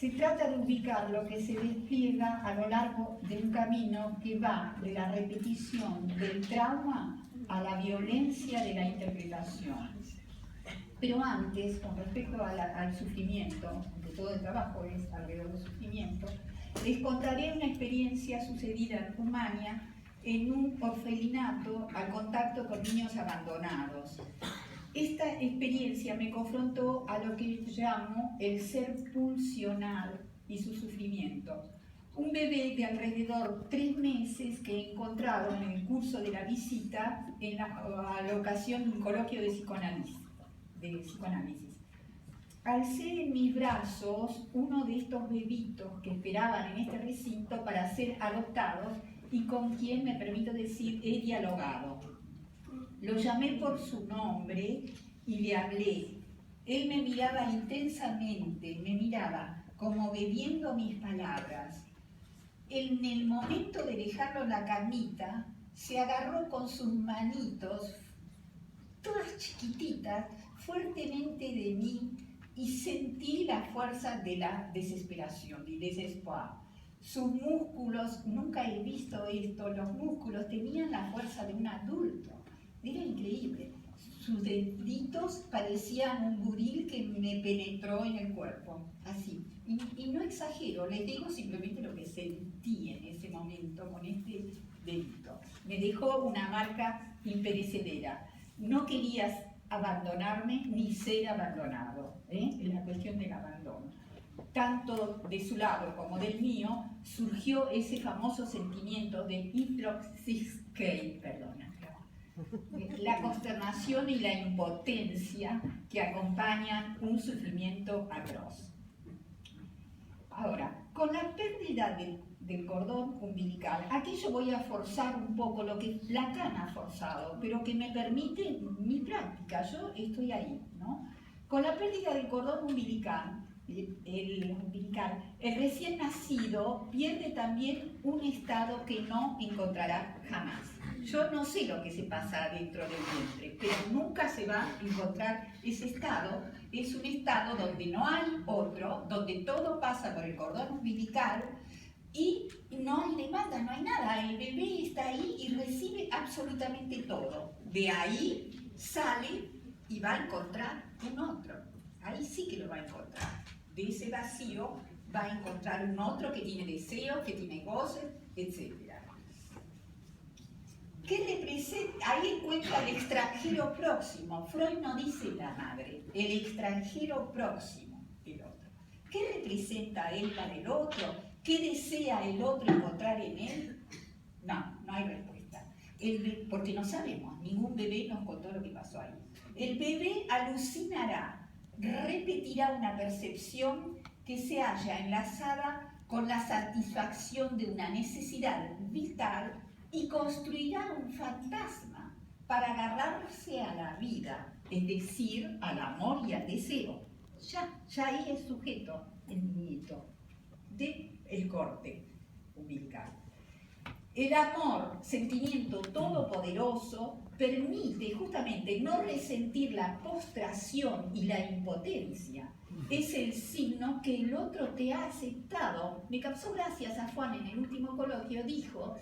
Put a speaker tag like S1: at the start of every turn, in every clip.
S1: Se trata de ubicar lo que se despliega a lo largo de un camino que va de la repetición del trauma a la violencia de la interpretación. Pero antes, con respecto al sufrimiento, que todo el trabajo es alrededor del sufrimiento, les contaré una experiencia sucedida en Rumania en un orfelinato al contacto con niños abandonados. Esta experiencia me confrontó a lo que llamo el ser pulsional y su sufrimiento. Un bebé de alrededor 3 meses que encontraron en el curso de la visita a la ocasión de un coloquio de psicoanálisis. Alcé en mis brazos uno de estos bebitos que esperaban en este recinto para ser adoptados y con quien, me permito decir, he dialogado. Lo llamé por su nombre y le hablé. Él me miraba intensamente, me miraba como bebiendo mis palabras. En el momento de dejarlo en la camita, se agarró con sus manitos, todas chiquititas, fuertemente de mí, y sentí la fuerza de la desesperación, del desespoir. Sus músculos, nunca he visto esto, los músculos tenían la fuerza de un adulto. Era increíble. Sus deditos parecían un buril que me penetró en el cuerpo, así. Y no exagero, les digo simplemente lo que sentí en ese momento con este dedito. Me dejó una marca imperecedera. No querías abandonarme ni ser abandonado, en la cuestión del abandono. Tanto de su lado como del mío surgió ese famoso sentimiento de intoxicación, la consternación y la impotencia que acompañan un sufrimiento atroz. Ahora, con la pérdida del cordón umbilical, aquí yo voy a forzar un poco lo que Lacan ha forzado, pero que me permite mi práctica, yo estoy ahí, ¿no? Con la pérdida del cordón umbilical, el recién nacido pierde también un estado que no encontrará jamás. Yo no sé lo que se pasa dentro del vientre, pero nunca se va a encontrar ese estado. Es un estado donde no hay otro, donde todo pasa por el cordón umbilical y no hay demanda, no hay nada. El bebé está ahí y recibe absolutamente todo. De ahí sale y va a encontrar un otro. Ahí sí que lo va a encontrar. De ese vacío va a encontrar un otro que tiene deseos, que tiene goces, etc. ¿Qué representa? Ahí encuentra el extranjero próximo. Freud no dice la madre, el extranjero próximo, el otro. ¿Qué representa él para el otro? ¿Qué desea el otro encontrar en él? No hay respuesta. Porque no sabemos, ningún bebé nos contó lo que pasó ahí. El bebé alucinará, repetirá una percepción que se halla enlazada con la satisfacción de una necesidad vital y construirá un fantasma para agarrarse a la vida, es decir, al amor y al deseo. Ya ahí es sujeto el niñito del corte umbilical. El amor, sentimiento todopoderoso, permite justamente no resentir la postración y la impotencia. Es el signo que el otro te ha aceptado. Me causó gracia Juan en el último coloquio, dijo,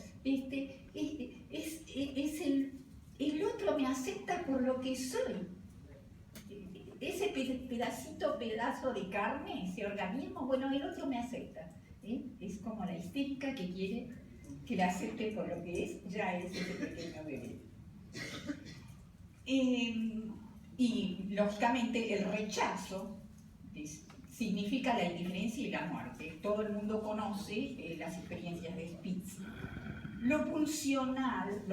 S1: el otro me acepta por lo que soy. Ese pedazo de carne, ese organismo, bueno, el otro me acepta. Es como la histérica que quiere que la acepte por lo que es, ya es ese pequeño bebé. Y lógicamente el rechazo significa la indiferencia y la muerte. Todo el mundo conoce las experiencias de Spitz. Lo pulsional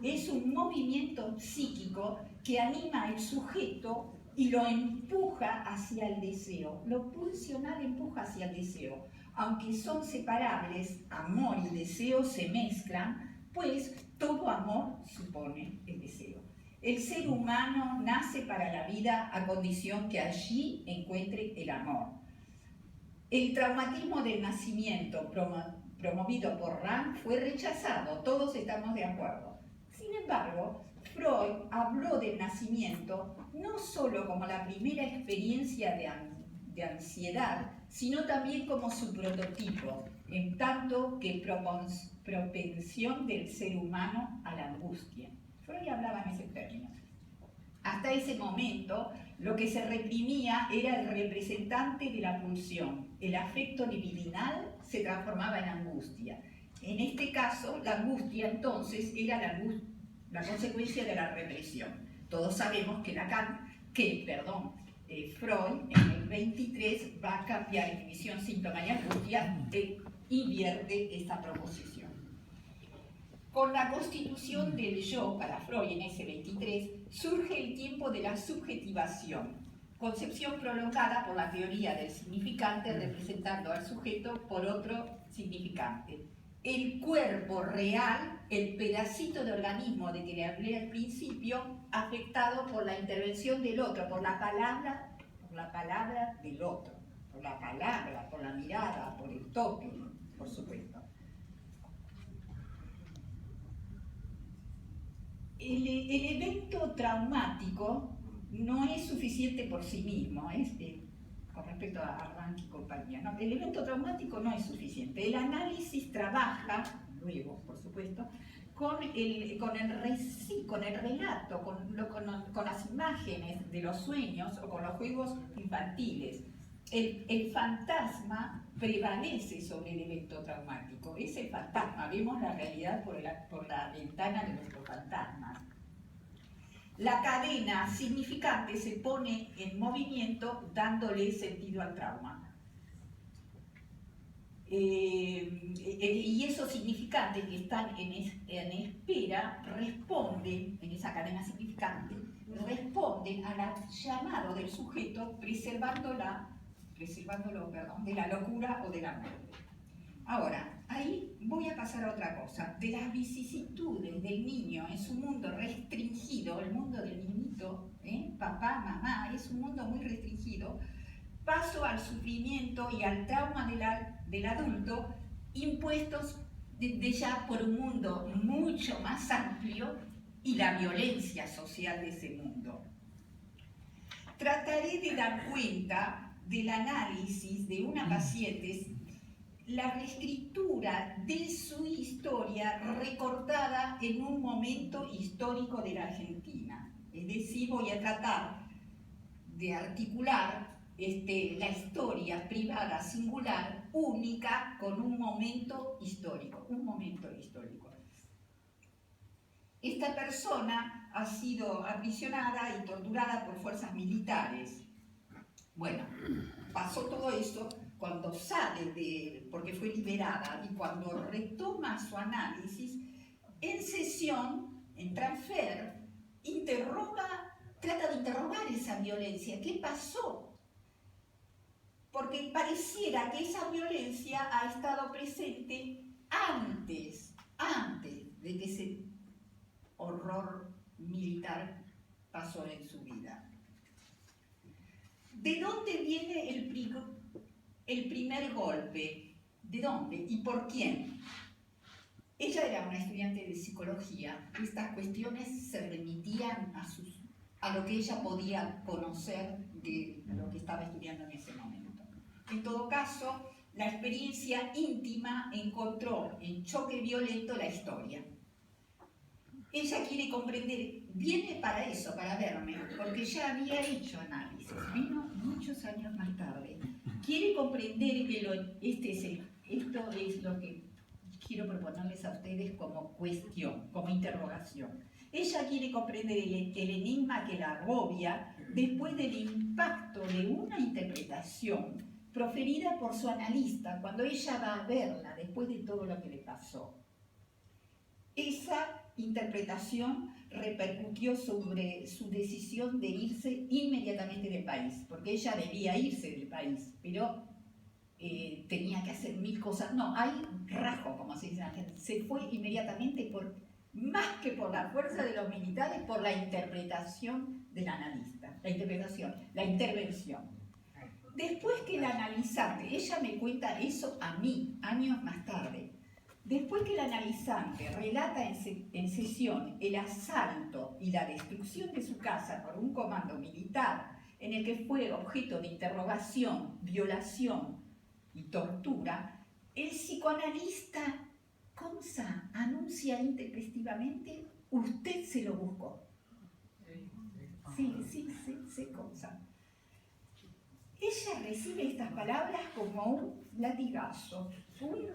S1: es un movimiento psíquico que anima al sujeto y lo empuja hacia el deseo. Lo pulsional empuja hacia el deseo. Aunque son separables, amor y deseo se mezclan, pues todo amor supone el deseo. El ser humano nace para la vida a condición que allí encuentre el amor. El traumatismo del nacimiento promovido por Rand fue rechazado, todos estamos de acuerdo. Sin embargo, Freud habló del nacimiento no solo como la primera experiencia de de ansiedad, sino también como su prototipo, en tanto que propensión del ser humano a la angustia. Freud hablaba en ese término. Hasta ese momento, lo que se reprimía era el representante de la pulsión. El afecto libidinal se transformaba en angustia. En este caso, la angustia entonces era la consecuencia de la represión. Todos sabemos que Freud en el 23 va a cambiar inhibición, síntoma y angustia, invierte esta proposición. Con la constitución del yo para Freud en ese 23 surge el tiempo de la subjetivación, concepción prolongada por la teoría del significante representando al sujeto por otro significante. El cuerpo real, el pedacito de organismo de que le hablé al principio, afectado por la intervención del otro, por la palabra del otro, por la palabra, por la mirada, por el toque, por supuesto. El evento traumático no es suficiente por sí mismo, con respecto a Rank y compañía, ¿no? El evento traumático no es suficiente. El análisis trabaja, luego, por supuesto, con el relato, con las imágenes de los sueños o con los juegos infantiles. El fantasma prevalece sobre el evento traumático. Es el fantasma, vemos la realidad por la ventana de nuestro fantasma. La cadena significante se pone en movimiento dándole sentido al trauma. Y esos significantes que están en espera responden, en esa cadena significante, responden al llamado del sujeto preservándolo de la locura o de la muerte. Ahora, ahí voy a pasar a otra cosa. De las vicisitudes del niño en su mundo restringido, el mundo del niñito, papá, mamá, es un mundo muy restringido, paso al sufrimiento y al trauma del adulto, impuestos desde ya por un mundo mucho más amplio y la violencia social de ese mundo. Trataré de dar cuenta del análisis de una paciente, la reescritura de su historia recortada en un momento histórico de la Argentina. Es decir, voy a tratar de articular la historia privada singular, única, con un momento histórico. Esta persona ha sido aprisionada y torturada por fuerzas militares. Bueno, pasó todo eso. Cuando sale porque fue liberada y cuando retoma su análisis, en sesión, en transfer, trata de interrogar esa violencia. ¿Qué pasó? Porque pareciera que esa violencia ha estado presente antes de que ese horror militar pasó en su vida. ¿De dónde viene el primer golpe? ¿De dónde y por quién? Ella era una estudiante de psicología. Estas cuestiones se remitían a lo que ella podía conocer de lo que estaba estudiando en ese momento. En todo caso, la experiencia íntima encontró en choque violento la historia. Ella quiere comprender, viene para eso, para verme, porque ya había hecho análisis, vino muchos años más tarde. Quiere comprender que esto es lo que quiero proponerles a ustedes como cuestión, como interrogación. Ella quiere comprender el enigma que la agobia después del impacto de una interpretación proferida por su analista, cuando ella va a verla después de todo lo que le pasó. Esa interpretación repercutió sobre su decisión de irse inmediatamente del país, porque ella debía irse del país, pero tenía que hacer 1000 cosas. No, hay rajo, como se dice en Argentina. Se fue inmediatamente, más que por la fuerza de los militares, por la interpretación del analista, la intervención. Después que el analizante, ella me cuenta eso a mí, años más tarde, después que el analizante relata en sesión el asalto y la destrucción de su casa por un comando militar en el que fue objeto de interrogación, violación y tortura, el psicoanalista Conza anuncia intempestivamente: usted se lo buscó. Sí, Conza. Ella recibe estas palabras como un latigazo, un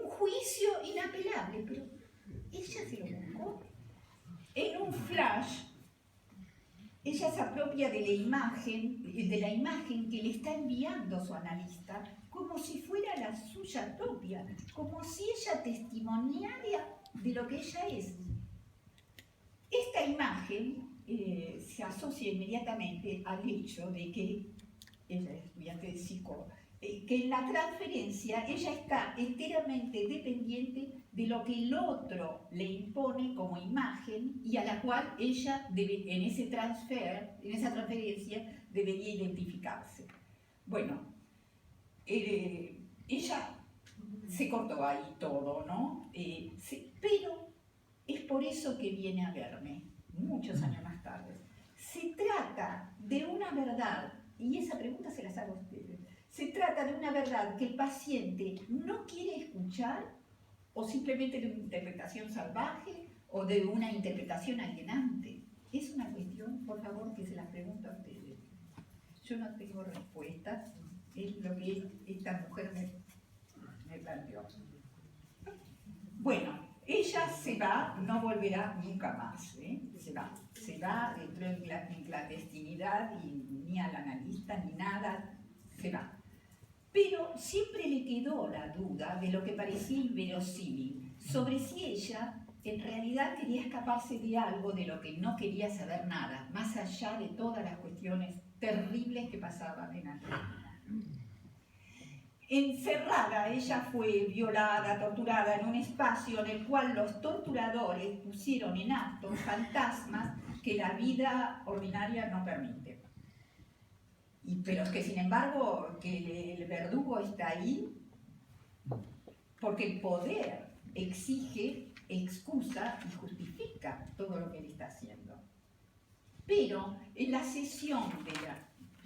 S1: juicio inapelable, pero ella se lo buscó. En un flash, ella se apropia de la imagen que le está enviando su analista, como si fuera la suya propia, como si ella testimoniara de lo que ella es. Esta imagen se asocia inmediatamente al hecho de que ella es estudiante de psico, que en la transferencia ella está enteramente dependiente de lo que el otro le impone como imagen y a la cual ella debe, en esa transferencia debería identificarse. Bueno, ella se cortó ahí todo, ¿no? Pero es por eso que viene a verme, muchos años más tarde. Se trata de una verdad, y esa pregunta se las hago a ustedes. Se trata de una verdad que el paciente no quiere escuchar, o simplemente de una interpretación salvaje, o de una interpretación alienante. Es una cuestión, por favor, que se las pregunto a ustedes. Yo no tengo respuestas, es lo que esta mujer me planteó. Bueno, ella se va, no volverá nunca más, se va, entró en clandestinidad y ni al analista ni nada, se va. Pero siempre le quedó la duda de lo que parecía inverosímil, sobre si ella en realidad quería escaparse de algo de lo que no quería saber nada, más allá de todas las cuestiones terribles que pasaban en Argentina. Encerrada, ella fue violada, torturada en un espacio en el cual los torturadores pusieron en acto fantasmas que la vida ordinaria no permite. Pero es que, sin embargo, que el verdugo está ahí porque el poder exige, excusa y justifica todo lo que él está haciendo. Pero en la sesión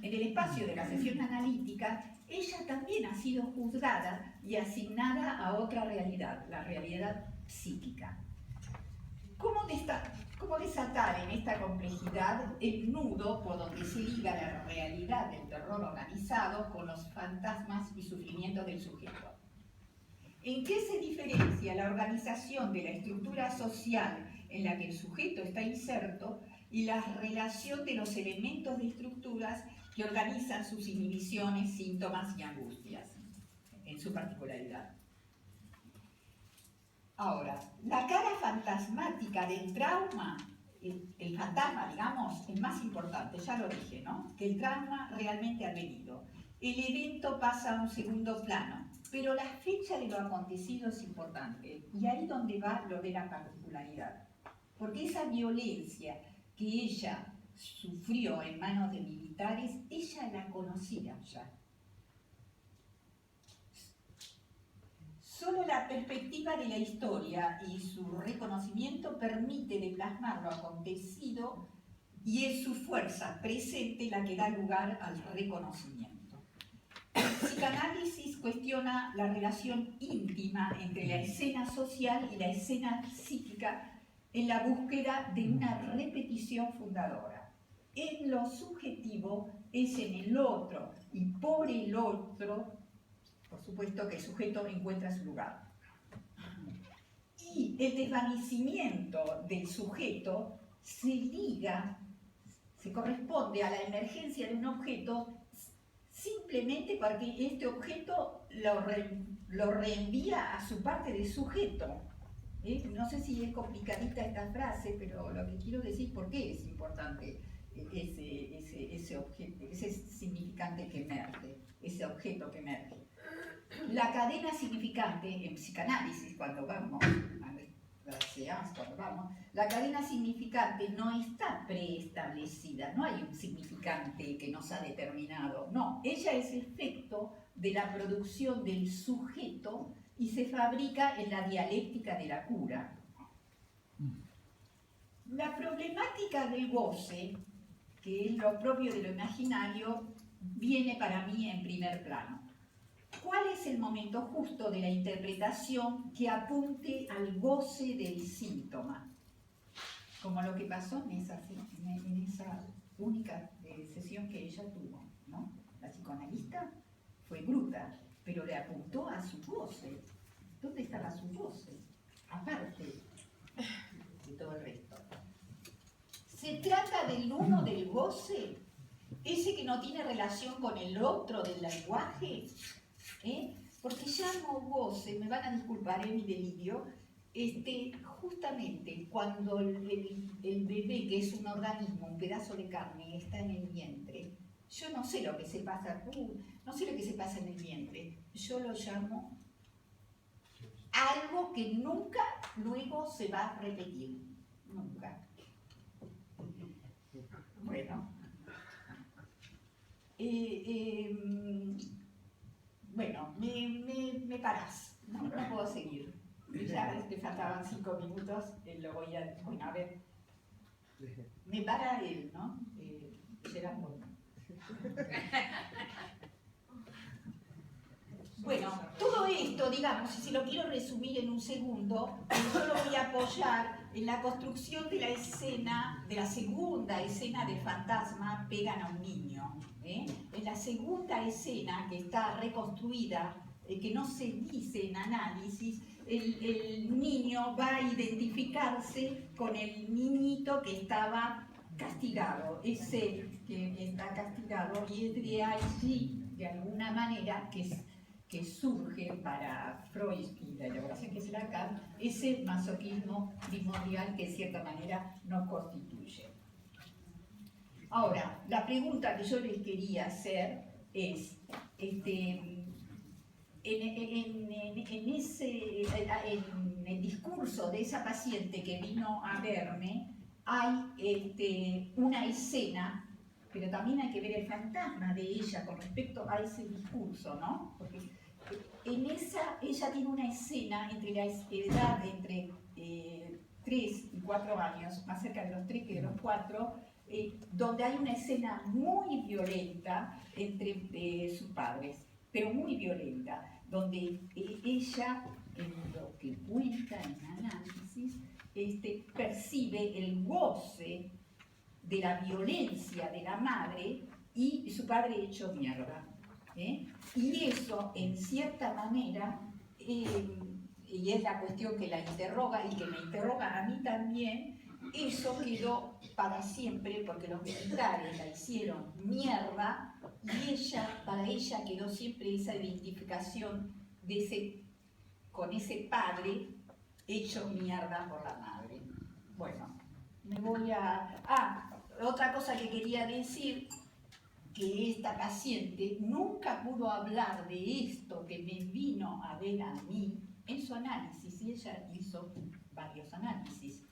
S1: en el espacio de la sesión analítica, ella también ha sido juzgada y asignada a otra realidad, la realidad psíquica. ¿Cómo desatar en esta complejidad el nudo por donde se liga la realidad del terror organizado con los fantasmas y sufrimientos del sujeto? ¿En qué se diferencia la organización de la estructura social en la que el sujeto está inserto y la relación de los elementos de estructuras que organizan sus inhibiciones, síntomas y angustias, en su particularidad? Ahora, la cara fantasmática del trauma, el fantasma, digamos, es más importante, ya lo dije, ¿no? Que el trauma realmente ha venido. El evento pasa a un segundo plano, pero la fecha de lo acontecido es importante, y ahí donde va lo de la particularidad. Porque esa violencia que ella sufrió en manos de militares, ella la conocía ya. Solo la perspectiva de la historia y su reconocimiento permite de plasmar lo acontecido y es su fuerza presente la que da lugar al reconocimiento. El psicoanálisis cuestiona la relación íntima entre la escena social y la escena psíquica en la búsqueda de una repetición fundadora. En lo subjetivo es en el otro y por el otro, por supuesto, que el sujeto encuentra su lugar. Y el desvanecimiento del sujeto se corresponde a la emergencia de un objeto simplemente porque este objeto lo reenvía a su parte de sujeto. No sé si es complicadita esta frase, pero lo que quiero decir, ¿por qué es importante ese objeto, ese significante que emerge, ese objeto que emerge? La cadena significante, en psicoanálisis, cuando vamos a la seance, la cadena significante no está preestablecida, no hay un significante que nos ha determinado, no, ella es efecto de la producción del sujeto y se fabrica en la dialéctica de la cura. La problemática del goce que es lo propio de lo imaginario, viene para mí en primer plano. ¿Cuál es el momento justo de la interpretación que apunte al goce del síntoma? Como lo que pasó en esa única sesión que ella tuvo, ¿no? La psicoanalista fue bruta, pero le apuntó a su goce. ¿Dónde estaba su goce? Aparte de todo el resto. Se trata del uno del goce, ese que no tiene relación con el otro del lenguaje, porque llamo goce, me van a disculpar mi delirio, justamente cuando el bebé, que es un organismo, un pedazo de carne, está en el vientre. Yo no sé lo que se pasa, no sé lo que se pasa en el vientre, yo lo llamo algo que nunca luego se va a repetir, nunca. Bueno, bueno, me parás, no puedo seguir. Ya te faltaban 5 minutos, lo voy a... Bueno, a ver, me para él, ¿no? Gerardo. Bueno, todo esto, digamos, si lo quiero resumir en un segundo, yo lo voy a apoyar en la construcción de la escena, de la segunda escena del fantasma pegan a un niño. En la segunda escena, que está reconstruida, que no se dice en análisis, el niño va a identificarse con el niñito que estaba castigado, ese que está castigado, y es de allí, de alguna manera, que surge para Freud y la elaboración que es Lacan, ese masoquismo primordial que en cierta manera nos constituye. Ahora, la pregunta que yo les quería hacer es, en el discurso de esa paciente que vino a verme, hay una escena, pero también hay que ver el fantasma de ella con respecto a ese discurso, ¿no? Porque ella tiene una escena entre la edad entre 3 y 4 años, más cerca de los 3 que de los 4, donde hay una escena muy violenta entre sus padres, pero muy violenta, donde ella, en lo que cuenta en análisis, percibe el goce de la violencia de la madre y su padre hecho mierda. Y eso, en cierta manera, y es la cuestión que la interroga y que me interroga a mí también, eso quedó para siempre porque los militares la hicieron mierda y para ella quedó siempre esa identificación con ese padre hecho mierda por la madre. Bueno, me voy a... otra cosa que quería decir, que esta paciente nunca pudo hablar de esto que me vino a ver a mí en su análisis, y ella hizo varios análisis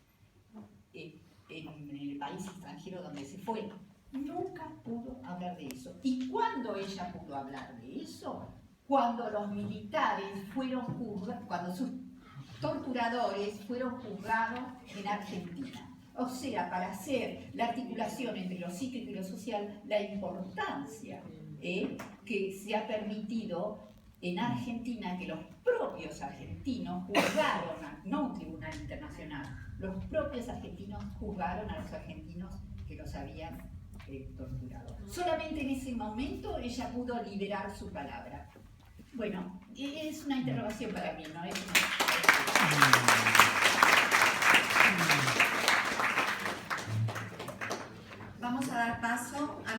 S1: en el país extranjero donde se fue. Nunca pudo hablar de eso. ¿Y cuándo ella pudo hablar de eso? Cuando los militares fueron juzgados, cuando sus torturadores fueron juzgados en Argentina. O sea, para hacer la articulación entre lo psíquico y lo social, la importancia que se ha permitido en Argentina que los propios argentinos juzgaron, no un tribunal internacional, los propios argentinos juzgaron a los argentinos que los habían torturado. Solamente en ese momento ella pudo liberar su palabra. Bueno, es una interrogación para mí, ¿no? Es Vamos a dar paso a